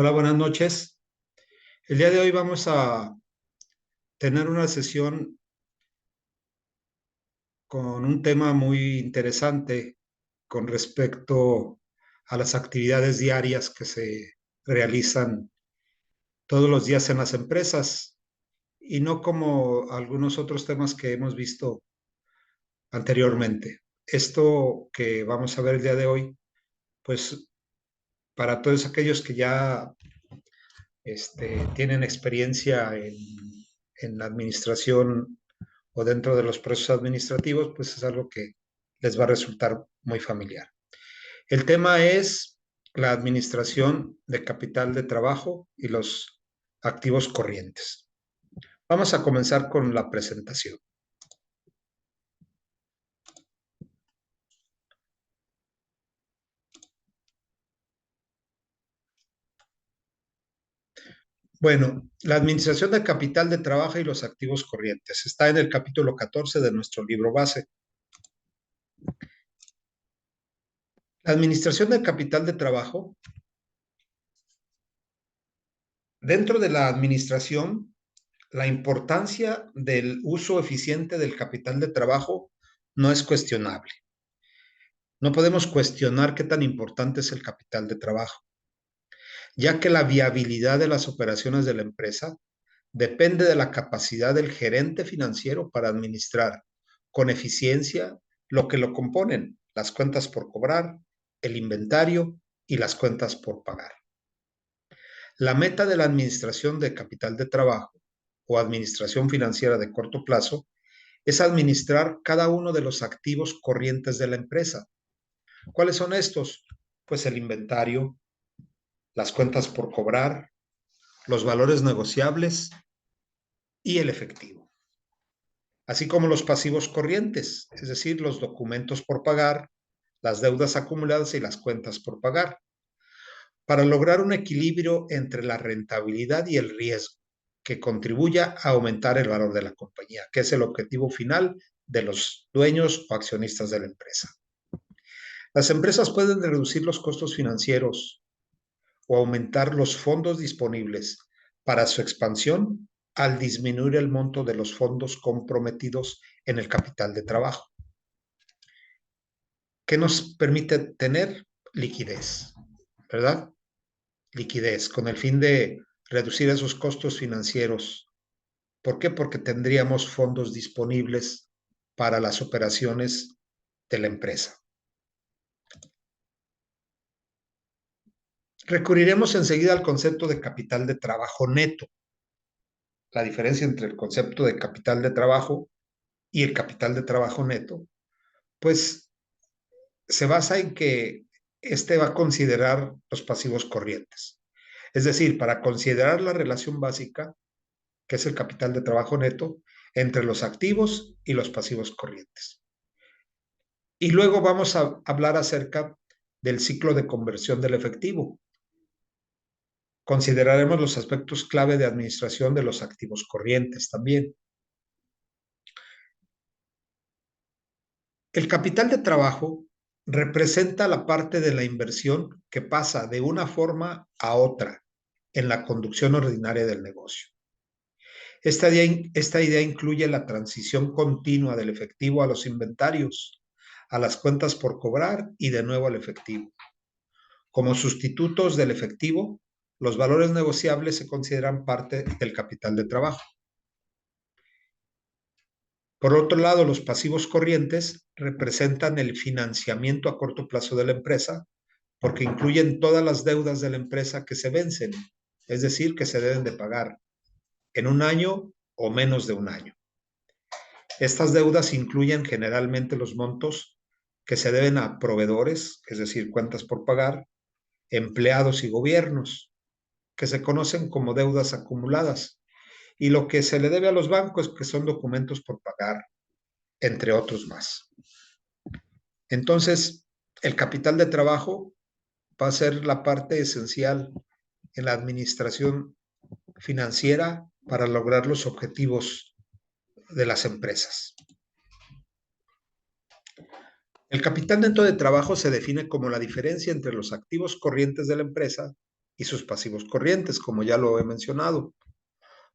Hola, buenas noches. El día de hoy vamos a tener una sesión con un tema muy interesante con respecto a las actividades diarias que se realizan todos los días en las empresas y no como algunos otros temas que hemos visto anteriormente. Esto que vamos a ver el día de hoy, pues para todos aquellos que ya tienen experiencia en la administración o dentro de los procesos administrativos, pues es algo que les va a resultar muy familiar. El tema es la administración de capital de trabajo y los activos corrientes. Vamos a comenzar con la presentación. Bueno, la administración de capital de trabajo y los activos corrientes está en el capítulo 14 de nuestro libro base. La administración del capital de trabajo, dentro de la administración, la importancia del uso eficiente del capital de trabajo no es cuestionable. No podemos cuestionar qué tan importante es el capital de trabajo, ya que la viabilidad de las operaciones de la empresa depende de la capacidad del gerente financiero para administrar con eficiencia lo que lo componen, las cuentas por cobrar, el inventario y las cuentas por pagar. La meta de la administración de capital de trabajo o administración financiera de corto plazo es administrar cada uno de los activos corrientes de la empresa. ¿Cuáles son estos? Pues el inventario, las cuentas por cobrar, los valores negociables y el efectivo, así como los pasivos corrientes, es decir, los documentos por pagar, las deudas acumuladas y las cuentas por pagar, para lograr un equilibrio entre la rentabilidad y el riesgo que contribuya a aumentar el valor de la compañía, que es el objetivo final de los dueños o accionistas de la empresa. Las empresas pueden reducir los costos financieros o aumentar los fondos disponibles para su expansión al disminuir el monto de los fondos comprometidos en el capital de trabajo. ¿Qué nos permite tener? Liquidez, ¿verdad? Liquidez, con el fin de reducir esos costos financieros. ¿Por qué? Porque tendríamos fondos disponibles para las operaciones de la empresa. Recurriremos enseguida al concepto de capital de trabajo neto. La diferencia entre el concepto de capital de trabajo y el capital de trabajo neto, pues se basa en que este va a considerar los pasivos corrientes. Es decir, para considerar la relación básica, que es el capital de trabajo neto, entre los activos y los pasivos corrientes. Y luego vamos a hablar acerca del ciclo de conversión del efectivo. Consideraremos los aspectos clave de administración de los activos corrientes también. El capital de trabajo representa la parte de la inversión que pasa de una forma a otra en la conducción ordinaria del negocio. Esta idea incluye la transición continua del efectivo a los inventarios, a las cuentas por cobrar y de nuevo al efectivo. Como sustitutos del efectivo, los valores negociables se consideran parte del capital de trabajo. Por otro lado, los pasivos corrientes representan el financiamiento a corto plazo de la empresa porque incluyen todas las deudas de la empresa que se vencen, es decir, que se deben de pagar en un año o menos de un año. Estas deudas incluyen generalmente los montos que se deben a proveedores, es decir, cuentas por pagar, empleados y gobiernos, que se conocen como deudas acumuladas, y lo que se le debe a los bancos, que son documentos por pagar, entre otros más. Entonces, el capital de trabajo va a ser la parte esencial en la administración financiera para lograr los objetivos de las empresas. El capital neto de trabajo se define como la diferencia entre los activos corrientes de la empresa y sus pasivos corrientes, como ya lo he mencionado.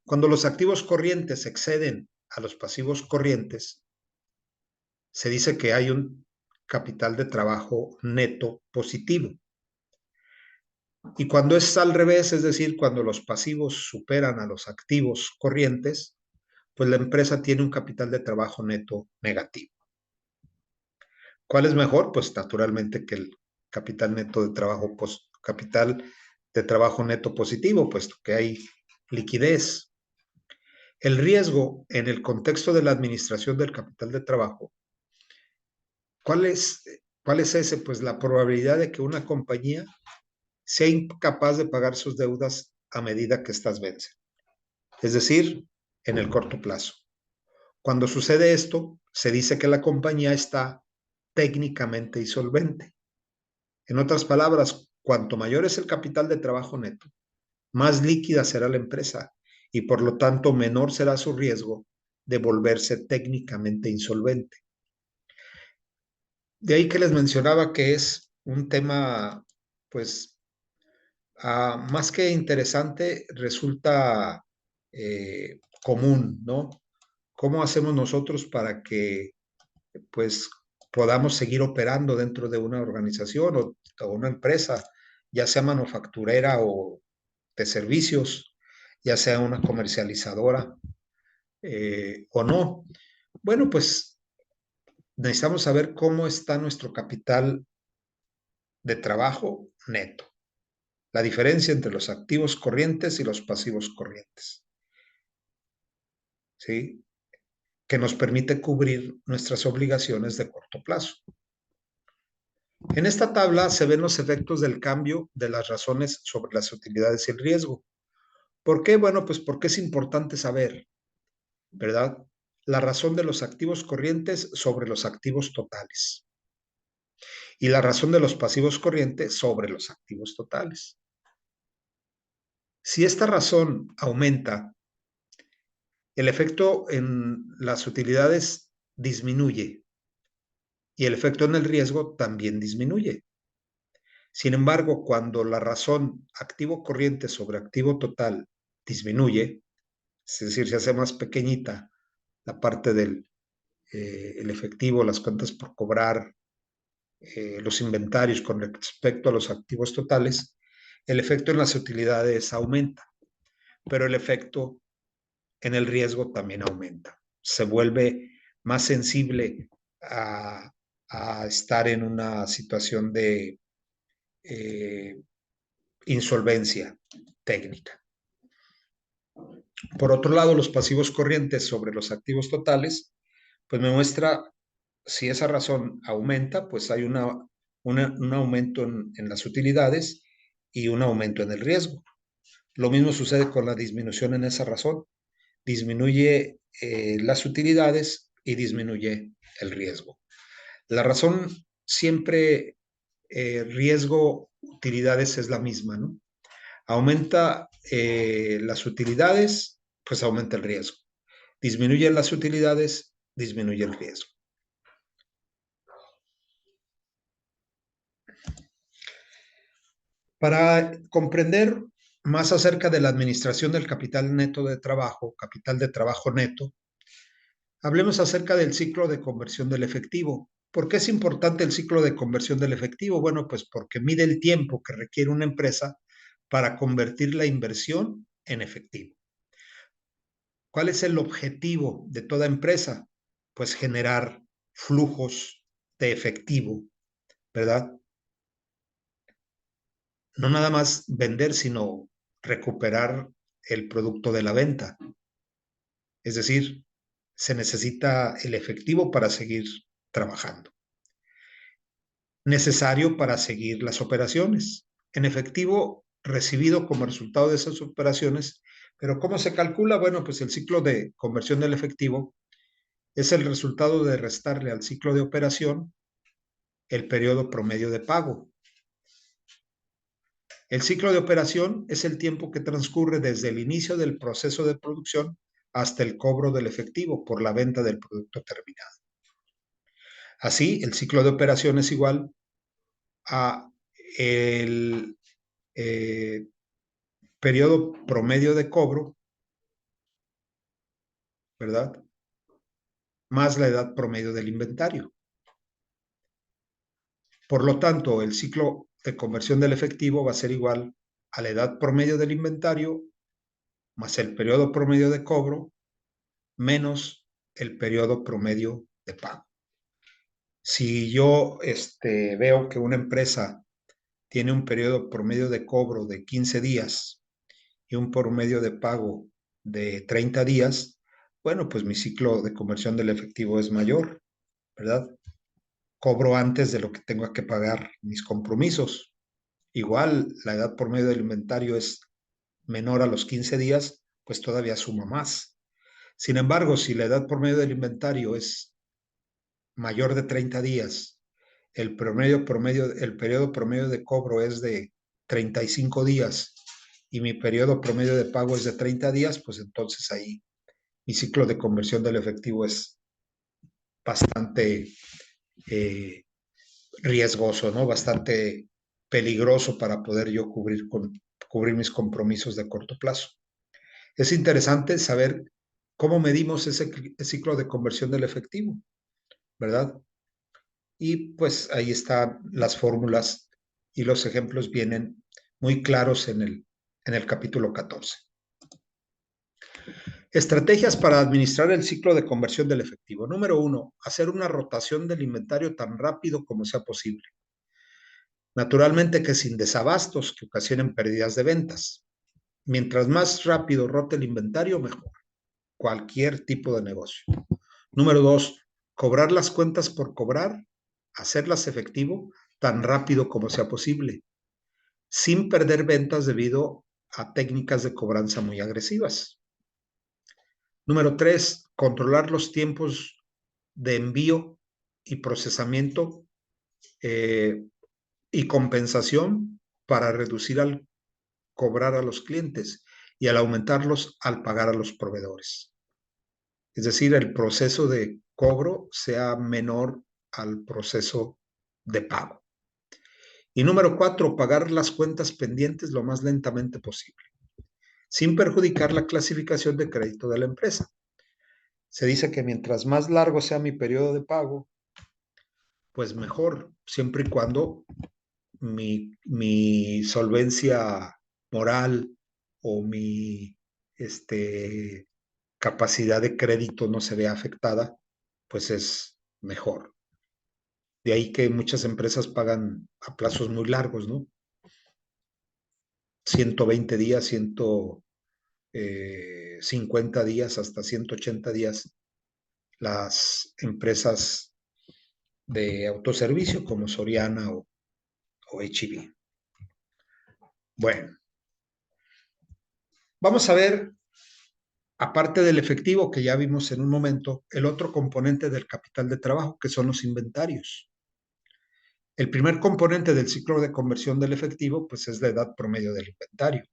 Cuando los activos corrientes exceden a los pasivos corrientes, se dice que hay un capital de trabajo neto positivo. Y cuando es al revés, es decir, cuando los pasivos superan a los activos corrientes, pues la empresa tiene un capital de trabajo neto negativo. ¿Cuál es mejor? Pues naturalmente que el capital neto de trabajo, capital de trabajo neto positivo, puesto que hay liquidez. El riesgo en el contexto de la administración del capital de trabajo, ¿cuál es ese? Pues la probabilidad de que una compañía sea incapaz de pagar sus deudas a medida que éstas vencen, es decir, en el corto plazo. Cuando sucede esto, se dice que la compañía está técnicamente insolvente. En otras palabras, cuanto mayor es el capital de trabajo neto, más líquida será la empresa y por lo tanto menor será su riesgo de volverse técnicamente insolvente. De ahí que les mencionaba que es un tema, pues, más que interesante, resulta común, ¿no? ¿Cómo hacemos nosotros para que, pues, podamos seguir operando dentro de una organización o una empresa, ya sea manufacturera o de servicios, ya sea una comercializadora o no? Bueno, pues necesitamos saber cómo está nuestro capital de trabajo neto, la diferencia entre los activos corrientes y los pasivos corrientes, ¿sí? Que nos permite cubrir nuestras obligaciones de corto plazo. En esta tabla se ven los efectos del cambio de las razones sobre las utilidades y el riesgo. ¿Por qué? Bueno, pues porque es importante saber, ¿verdad? La razón de los activos corrientes sobre los activos totales y la razón de los pasivos corrientes sobre los activos totales. Si esta razón aumenta, el efecto en las utilidades disminuye y el efecto en el riesgo también disminuye. Sin embargo, cuando la razón activo corriente sobre activo total disminuye, es decir, se hace más pequeñita la parte del el efectivo, las cuentas por cobrar, los inventarios con respecto a los activos totales, el efecto en las utilidades aumenta, pero el efecto en el riesgo también aumenta. Se vuelve más sensible a estar en una situación de eh, insolvencia técnica. Por otro lado, los pasivos corrientes sobre los activos totales, pues me muestra si esa razón aumenta, pues hay un aumento en las utilidades y un aumento en el riesgo. Lo mismo sucede con la disminución en esa razón. Disminuye las utilidades y disminuye el riesgo. La razón siempre riesgo, utilidades es la misma, ¿no? Aumenta las utilidades, pues aumenta el riesgo. Disminuye las utilidades, disminuye el riesgo. Para comprender más acerca de la administración del capital neto de trabajo, capital de trabajo neto, hablemos acerca del ciclo de conversión del efectivo. ¿Por qué es importante el ciclo de conversión del efectivo? Bueno, pues porque mide el tiempo que requiere una empresa para convertir la inversión en efectivo. ¿Cuál es el objetivo de toda empresa? Pues generar flujos de efectivo, ¿verdad? No nada más vender, sino recuperar el producto de la venta. Es decir, se necesita el efectivo para seguir trabajando. Necesario para seguir las operaciones. En efectivo recibido como resultado de esas operaciones. Pero ¿cómo se calcula? Bueno, pues el ciclo de conversión del efectivo es el resultado de restarle al ciclo de operación el periodo promedio de pago. El ciclo de operación es el tiempo que transcurre desde el inicio del proceso de producción hasta el cobro del efectivo por la venta del producto terminado. Así, el ciclo de operación es igual a el periodo promedio de cobro, ¿verdad? Más la edad promedio del inventario. Por lo tanto, el ciclo de conversión del efectivo va a ser igual a la edad promedio del inventario más el periodo promedio de cobro menos el periodo promedio de pago. Si yo veo que una empresa tiene un periodo promedio de cobro de 15 días y un promedio de pago de 30 días, bueno, pues mi ciclo de conversión del efectivo es mayor, ¿verdad? Cobro antes de lo que tengo que pagar mis compromisos. Igual, la edad promedio del inventario es menor a los 15 días, pues todavía suma más. Sin embargo, si la edad promedio del inventario es mayor de 30 días, el periodo promedio de cobro es de 35 días y mi periodo promedio de pago es de 30 días, pues entonces ahí mi ciclo de conversión del efectivo es bastante eh, riesgoso, ¿no? Bastante peligroso para poder yo cubrir mis compromisos de corto plazo. Es interesante saber cómo medimos ese ciclo de conversión del efectivo, ¿verdad? Y pues ahí están las fórmulas y los ejemplos vienen muy claros en el capítulo 14. Estrategias para administrar el ciclo de conversión del efectivo. Número 1, hacer una rotación del inventario tan rápido como sea posible. Naturalmente que sin desabastos que ocasionen pérdidas de ventas. Mientras más rápido rote el inventario, mejor. Cualquier tipo de negocio. Número 2, cobrar las cuentas por cobrar, hacerlas efectivo tan rápido como sea posible, sin perder ventas debido a técnicas de cobranza muy agresivas. Número 3, controlar los tiempos de envío y procesamiento y compensación para reducir al cobrar a los clientes y al aumentarlos al pagar a los proveedores. Es decir, el proceso de cobro sea menor al proceso de pago. Y número 4, pagar las cuentas pendientes lo más lentamente posible, sin perjudicar la clasificación de crédito de la empresa. Se dice que mientras más largo sea mi periodo de pago, pues mejor, siempre y cuando mi solvencia moral o mi capacidad de crédito no se vea afectada, pues es mejor. De ahí que muchas empresas pagan a plazos muy largos, ¿no? 120 días, 150 días, hasta 180 días, las empresas de autoservicio como Soriana o H-E-B. Bueno, vamos a ver, aparte del efectivo que ya vimos en un momento, el otro componente del capital de trabajo, que son los inventarios. El primer componente del ciclo de conversión del efectivo, pues es la edad promedio del inventario.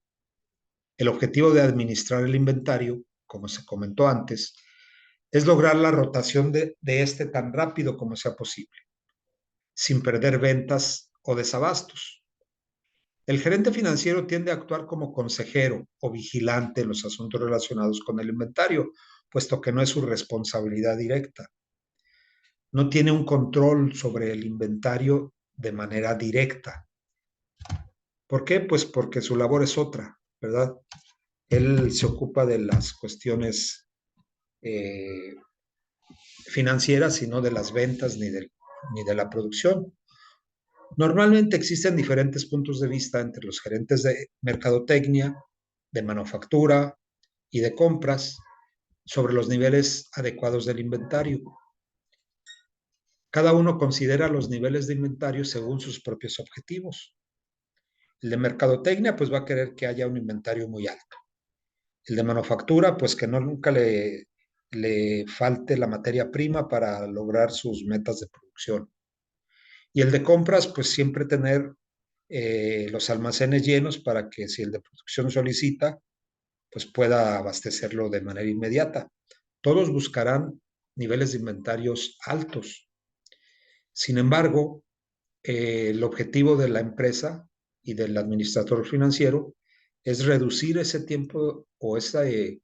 El objetivo de administrar el inventario, como se comentó antes, es lograr la rotación de este tan rápido como sea posible, sin perder ventas o desabastos. El gerente financiero tiende a actuar como consejero o vigilante en los asuntos relacionados con el inventario, puesto que no es su responsabilidad directa. No tiene un control sobre el inventario de manera directa. ¿Por qué? Pues porque su labor es otra, ¿verdad? Él se ocupa de las cuestiones eh, financieras y no de las ventas ni de la producción. Normalmente existen diferentes puntos de vista entre los gerentes de mercadotecnia, de manufactura y de compras sobre los niveles adecuados del inventario. Cada uno considera los niveles de inventario según sus propios objetivos. El de mercadotecnia pues va a querer que haya un inventario muy alto. El de manufactura pues que no nunca le falte la materia prima para lograr sus metas de producción. Y el de compras pues siempre tener los almacenes llenos para que si el de producción solicita, pues pueda abastecerlo de manera inmediata. Todos buscarán niveles de inventarios altos. Sin embargo, el objetivo de la empresa y del administrador financiero es reducir ese tiempo o ese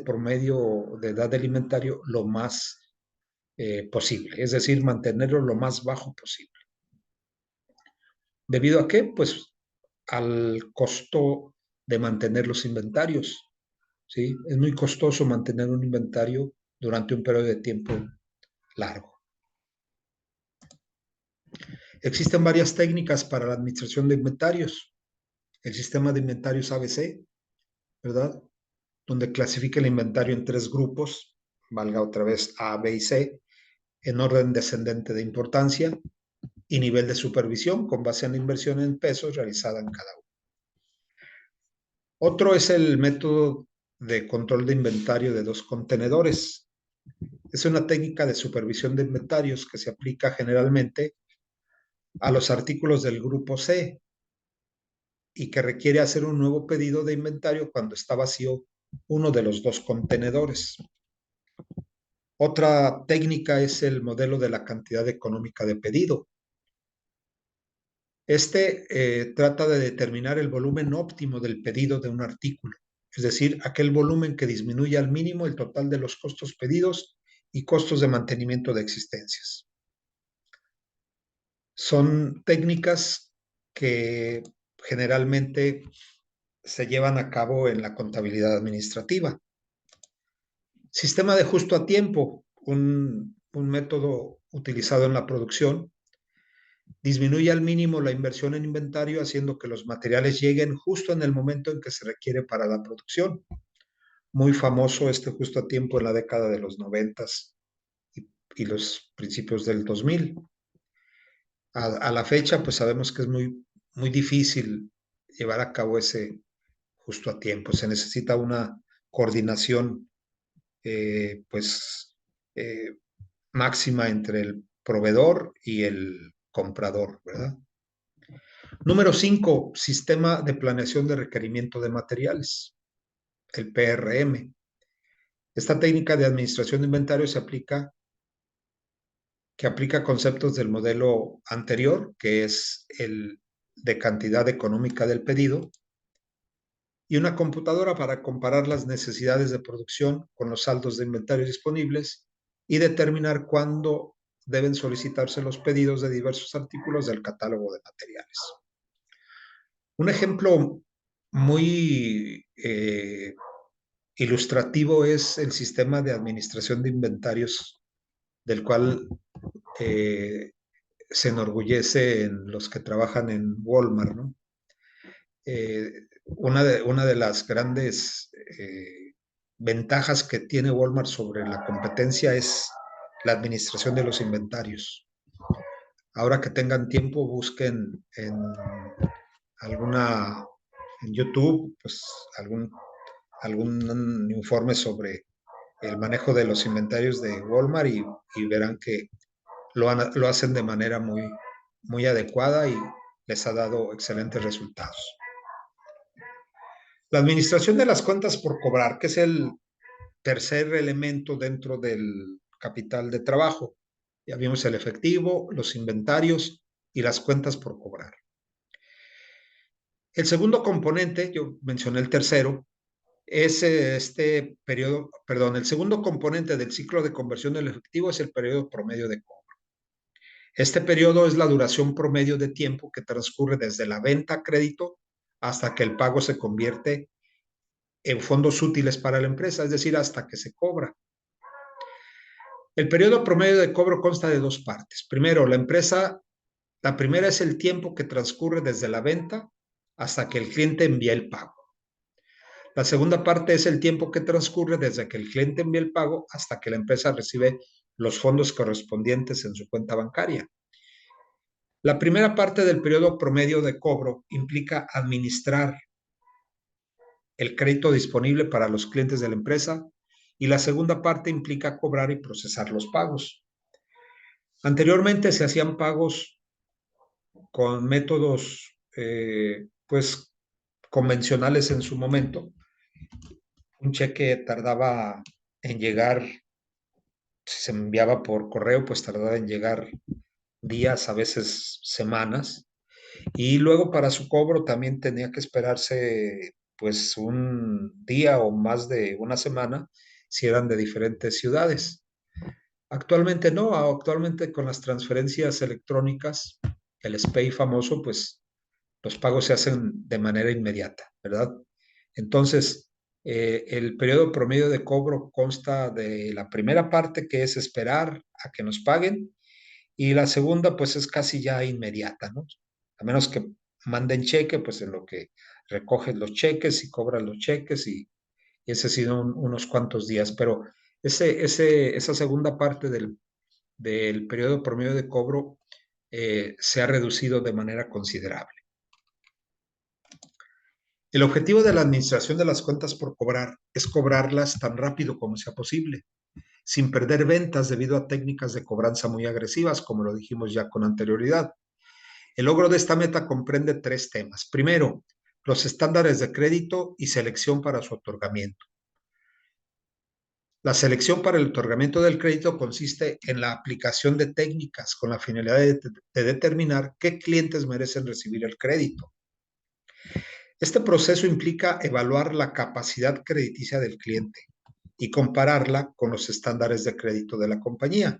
promedio de edad del inventario lo más posible, es decir, mantenerlo lo más bajo posible. ¿Debido a qué? Pues al costo de mantener los inventarios, ¿sí? Es muy costoso mantener un inventario durante un periodo de tiempo largo. Existen varias técnicas para la administración de inventarios. El sistema de inventarios ABC, ¿verdad? Donde clasifica el inventario en 3 grupos, valga otra vez A, B y C, en orden descendente de importancia y nivel de supervisión con base en la inversión en pesos realizada en cada uno. Otro es el método de control de inventario de 2 contenedores. Es una técnica de supervisión de inventarios que se aplica generalmente a los artículos del grupo C y que requiere hacer un nuevo pedido de inventario cuando está vacío uno de los 2 contenedores. Otra técnica es el modelo de la cantidad económica de pedido. Trata de determinar el volumen óptimo del pedido de un artículo, es decir, aquel volumen que disminuye al mínimo el total de los costos pedidos y costos de mantenimiento de existencias. Son técnicas que generalmente se llevan a cabo en la contabilidad administrativa. Sistema de justo a tiempo, un método utilizado en la producción, disminuye al mínimo la inversión en inventario, haciendo que los materiales lleguen justo en el momento en que se requiere para la producción. Muy famoso este justo a tiempo en la década de los 90 y los principios del 2000. A la fecha, pues sabemos que es muy difícil llevar a cabo ese justo a tiempo. Se necesita una coordinación, pues, máxima entre el proveedor y el comprador, ¿verdad? Número 5, Sistema de Planeación de Requerimiento de Materiales, el PRM. Esta técnica de administración de inventario aplica conceptos del modelo anterior, que es el de cantidad económica del pedido, y una computadora para comparar las necesidades de producción con los saldos de inventario disponibles y determinar cuándo deben solicitarse los pedidos de diversos artículos del catálogo de materiales. Un ejemplo muy ilustrativo es el sistema de administración de inventarios del cual se enorgullecen los que trabajan en Walmart, ¿no? Una de las grandes ventajas que tiene Walmart sobre la competencia es la administración de los inventarios. Ahora que tengan tiempo, busquen alguna en YouTube, pues algún informe sobre el manejo de los inventarios de Walmart y verán que lo hacen de manera muy adecuada y les ha dado excelentes resultados. La administración de las cuentas por cobrar, que es el tercer elemento dentro del capital de trabajo. Ya vimos el efectivo, los inventarios y las cuentas por cobrar. El segundo componente, yo mencioné el tercero, es el segundo componente del ciclo de conversión del efectivo es el periodo promedio de cobro. Este periodo es la duración promedio de tiempo que transcurre desde la venta a crédito hasta que el pago se convierte en fondos útiles para la empresa, es decir, hasta que se cobra. El periodo promedio de cobro consta de 2 partes. Primero, la primera es el tiempo que transcurre desde la venta hasta que el cliente envía el pago. La segunda parte es el tiempo que transcurre desde que el cliente envía el pago hasta que la empresa recibe los fondos correspondientes en su cuenta bancaria. La primera parte del periodo promedio de cobro implica administrar el crédito disponible para los clientes de la empresa y la segunda parte implica cobrar y procesar los pagos. Anteriormente se hacían pagos con métodos pues convencionales en su momento. Un cheque tardaba en llegar, si se enviaba por correo, pues tardaba en llegar días, a veces semanas. Y luego para su cobro también tenía que esperarse pues un día o más de una semana si eran de diferentes ciudades. Actualmente no, actualmente con las transferencias electrónicas, el SPAY famoso, pues los pagos se hacen de manera inmediata, ¿verdad? Entonces, el periodo promedio de cobro consta de la primera parte, que es esperar a que nos paguen, y la segunda, pues es casi ya inmediata, ¿no? A menos que manden cheque, pues en lo que recogen los cheques y cobran los cheques, y ese ha sido unos cuantos días, pero esa segunda parte del periodo promedio de cobro se ha reducido de manera considerable. El objetivo de la administración de las cuentas por cobrar es cobrarlas tan rápido como sea posible, sin perder ventas debido a técnicas de cobranza muy agresivas, como lo dijimos ya con anterioridad. El logro de esta meta comprende tres temas. Primero, los estándares de crédito y selección para su otorgamiento. La selección para el otorgamiento del crédito consiste en la aplicación de técnicas con la finalidad de determinar qué clientes merecen recibir el crédito. Este proceso implica evaluar la capacidad crediticia del cliente y compararla con los estándares de crédito de la compañía,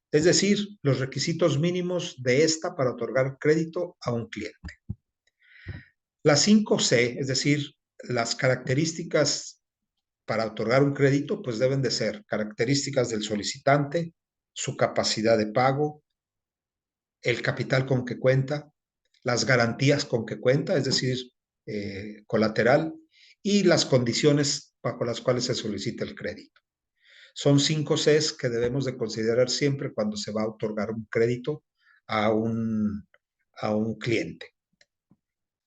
es decir, los requisitos mínimos de esta para otorgar crédito a un cliente. Las 5C, es decir, las características para otorgar un crédito, pues deben de ser características del solicitante, su capacidad de pago, el capital con que cuenta, las garantías con que cuenta, es decir, colateral, y las condiciones bajo las cuales se solicita el crédito. Son 5 Cs que debemos de considerar siempre cuando se va a otorgar un crédito a un cliente.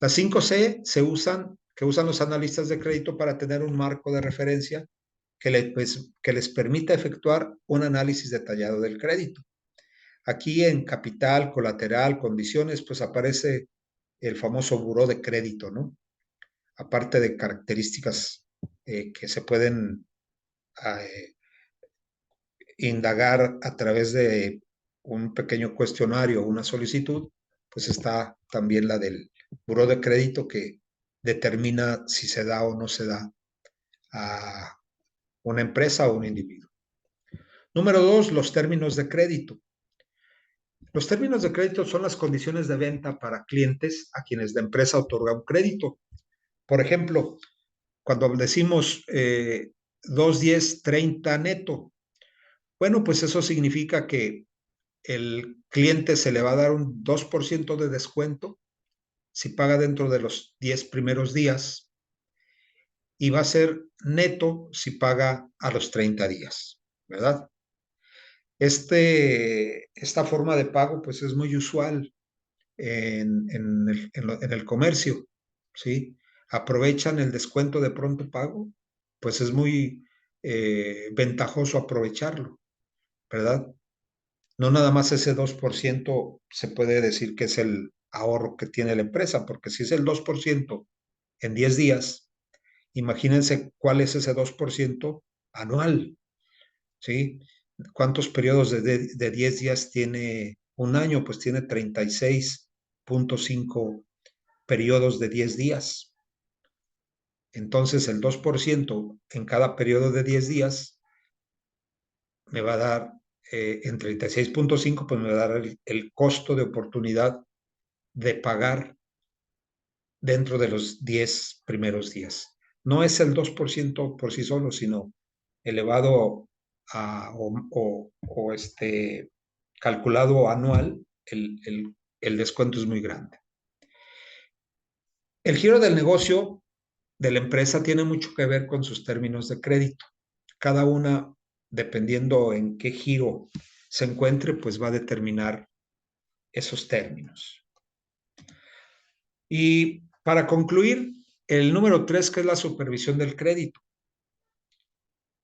Las 5C que usan los analistas de crédito para tener un marco de referencia que les permita efectuar un análisis detallado del crédito. Aquí en capital, colateral, condiciones, pues aparece el famoso buró de crédito, ¿no? Aparte de características que se pueden eh, indagar a través de un pequeño cuestionario o una solicitud, pues está también la del buró de crédito que determina si se da o no se da a una empresa o un individuo. Número dos, los términos de crédito. Los términos de crédito son las condiciones de venta para clientes a quienes la empresa otorga un crédito. Por ejemplo, cuando decimos 2, 10, 30 neto, bueno, pues eso significa que el cliente se le va a dar un 2% de descuento si paga dentro de los 10 primeros días y va a ser neto si paga a los 30 días, ¿verdad? Esta forma de pago pues es muy usual en el comercio, ¿sí? Aprovechan el descuento de pronto pago, pues es muy ventajoso aprovecharlo, ¿verdad? No nada más ese 2% se puede decir que es el ahorro que tiene la empresa, porque si es el 2% en 10 días, imagínense cuál es ese 2% anual, ¿sí? ¿Cuántos periodos de 10 días tiene un año? Pues tiene 36.5 periodos de 10 días. Entonces, el 2% en cada periodo de 10 días me va a dar, en 36.5, pues me va a dar el costo de oportunidad de pagar dentro de los 10 primeros días. No es el 2% por sí solo, sino elevado o calculado anual, el descuento es muy grande. El giro del negocio de la empresa tiene mucho que ver con sus términos de crédito. Cada una, dependiendo en qué giro se encuentre, pues va a determinar esos términos. Y para concluir, el número 3, que es la supervisión del crédito.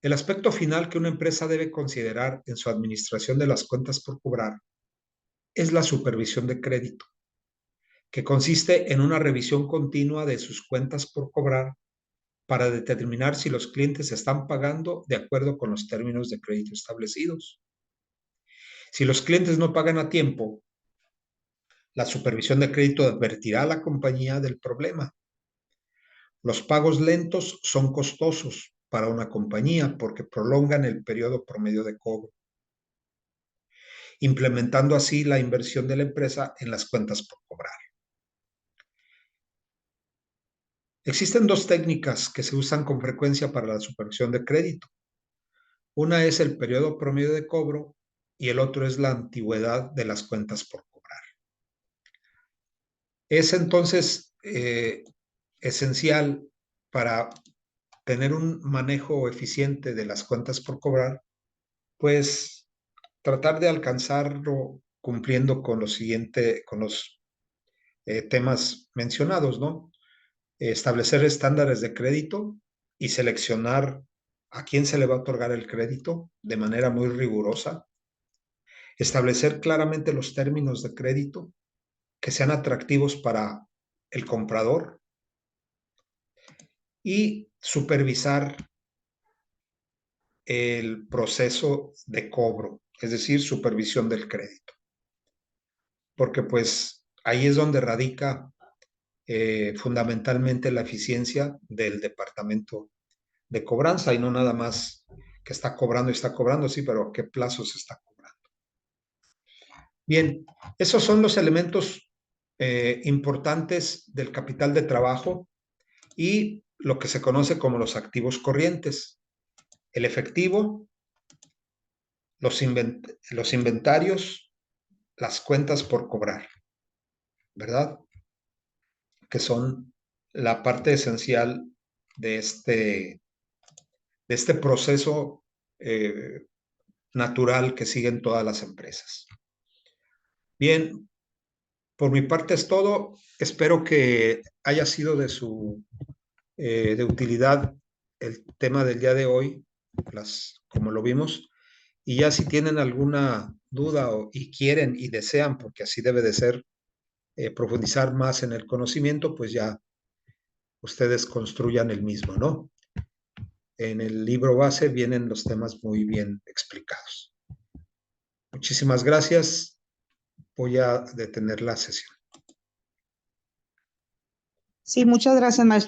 El aspecto final que una empresa debe considerar en su administración de las cuentas por cobrar es la supervisión de crédito, que consiste en una revisión continua de sus cuentas por cobrar para determinar si los clientes están pagando de acuerdo con los términos de crédito establecidos. Si los clientes no pagan a tiempo, La supervisión de crédito advertirá a la compañía del problema. Los pagos lentos son costosos para una compañía porque prolongan el periodo promedio de cobro, implementando así la inversión de la empresa en las cuentas por cobrar. Existen dos técnicas que se usan con frecuencia para la supervisión de crédito. Una es el periodo promedio de cobro y el otro es la antigüedad de las cuentas por cobrar. Es entonces esencial para tener un manejo eficiente de las cuentas por cobrar, pues tratar de alcanzarlo cumpliendo con lo siguiente, con los temas mencionados, ¿no? Establecer estándares de crédito y seleccionar a quién se le va a otorgar el crédito de manera muy rigurosa. Establecer claramente los términos de crédito que sean atractivos para el comprador y supervisar el proceso de cobro, es decir, supervisión del crédito. Porque pues ahí es donde radica fundamentalmente la eficiencia del departamento de cobranza y no nada más que está cobrando, sí, pero a qué plazo se está cobrando. Bien, esos son los elementos importantes del capital de trabajo y lo que se conoce como los activos corrientes. El efectivo, los inventarios, las cuentas por cobrar, ¿verdad? Que son la parte esencial de este proceso natural que siguen todas las empresas. Bien, por mi parte es todo. Espero que haya sido de utilidad el tema del día de hoy, como lo vimos. Y ya si tienen alguna duda y quieren y desean, porque así debe de ser, profundizar más en el conocimiento, pues ya ustedes construyan el mismo, ¿no? En el libro base vienen los temas muy bien explicados. Muchísimas gracias. Voy a detener la sesión. Sí, muchas gracias, maestro.